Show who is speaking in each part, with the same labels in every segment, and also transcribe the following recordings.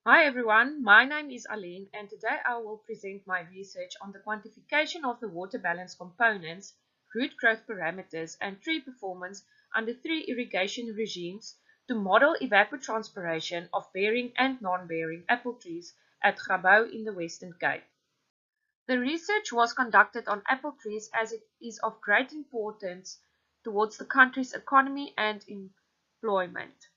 Speaker 1: Hi everyone, my name is Aline and today I will present my research on the quantification of the water balance components, root growth parameters and tree performance under three irrigation regimes to model evapotranspiration of bearing and non-bearing apple trees at Grabouw in the Western Cape. The research was conducted on apple trees as it is of great importance towards the country's economy and employment.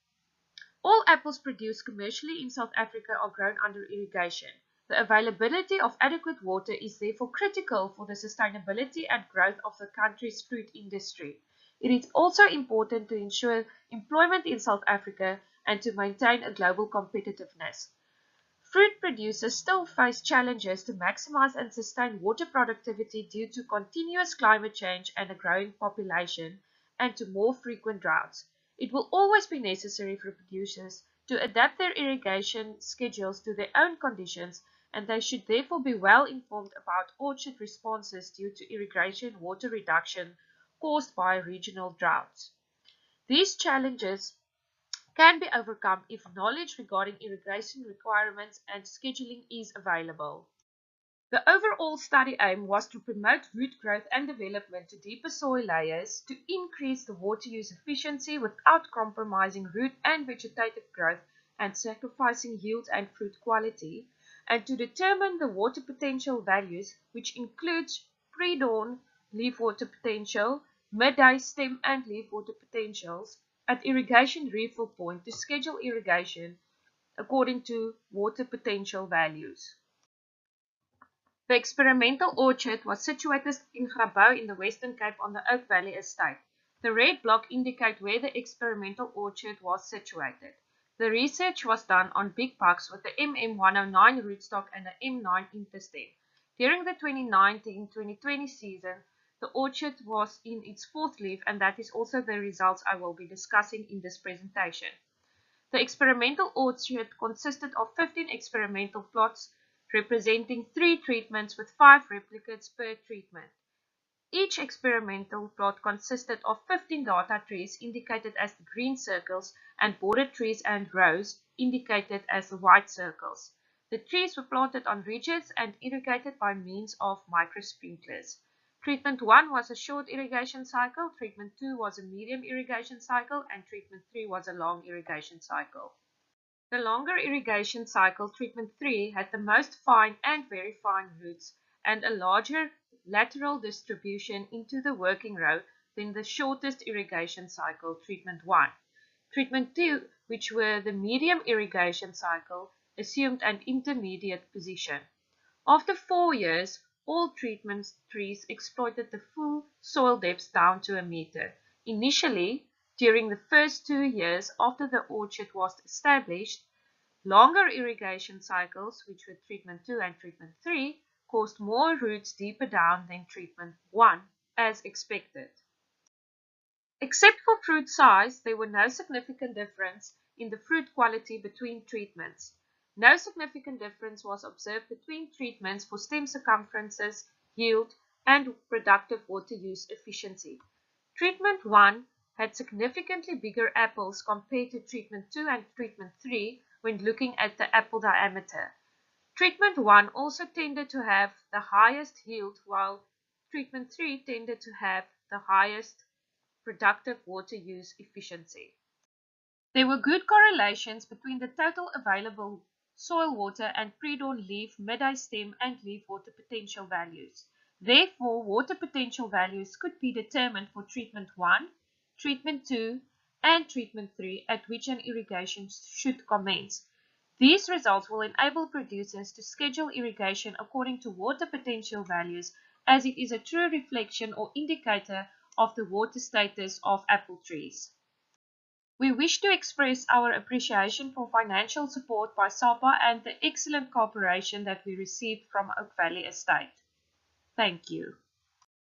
Speaker 1: All apples produced commercially in South Africa are grown under irrigation. The availability of adequate water is therefore critical for the sustainability and growth of the country's fruit industry. It is also important to ensure employment in South Africa and to maintain a global competitiveness. Fruit producers still face challenges to maximize and sustain water productivity due to continuous climate change and a growing population, and to more frequent droughts. It will always be necessary for producers to adapt their irrigation schedules to their own conditions, and they should therefore be well informed about orchard responses due to irrigation water reduction caused by regional droughts. These challenges can be overcome if knowledge regarding irrigation requirements and scheduling is available. The overall study aim was to promote root growth and development to deeper soil layers, to increase the water use efficiency without compromising root and vegetative growth and sacrificing yield and fruit quality, and to determine the water potential values, which includes pre-dawn leaf water potential, midday stem and leaf water potentials, at irrigation refill point to schedule irrigation according to water potential values. The experimental orchard was situated in Grabouw in the Western Cape on the Oak Valley estate. The red block indicates where the experimental orchard was situated. The research was done on big bucks with the MM109 rootstock and the M9 interstem. During the 2019-2020 season, the orchard was in its fourth leaf, and that is also the results I will be discussing in this presentation. The experimental orchard consisted of 15 experimental plots representing 3 treatments with 5 replicates per treatment. Each experimental plot consisted of 15 data trees indicated as the green circles and border trees and rows indicated as the white circles. The trees were planted on ridges and irrigated by means of microsprinklers. Treatment 1 was a short irrigation cycle, treatment 2 was a medium irrigation cycle, and treatment 3 was a long irrigation cycle. The longer irrigation cycle, treatment 3, had the most fine and very fine roots and a larger lateral distribution into the working row than the shortest irrigation cycle, treatment 1. Treatment 2, which were the medium irrigation cycle, assumed an intermediate position. After 4 years, all treatment trees exploited the full soil depth down to a meter. Initially, during the first 2 years after the orchard was established, longer irrigation cycles, which were treatment 2 and treatment 3, caused more roots deeper down than treatment 1, as expected. Except for fruit size, there were no significant difference in the fruit quality between treatments. No significant difference was observed between treatments for stem circumferences, yield, and productive water use efficiency. Treatment 1 had significantly bigger apples compared to treatment 2 and treatment 3 when looking at the apple diameter. Treatment 1 also tended to have the highest yield, while treatment 3 tended to have the highest productive water use efficiency. There were good correlations between the total available soil water and pre-dawn leaf, midday stem, and leaf water potential values. Therefore, water potential values could be determined for treatment 1, treatment 2, and treatment 3 at which an irrigation should commence. These results will enable producers to schedule irrigation according to water potential values, as it is a true reflection or indicator of the water status of apple trees. We wish to express our appreciation for financial support by SAPA and the excellent cooperation that we received from Oak Valley Estate. Thank you.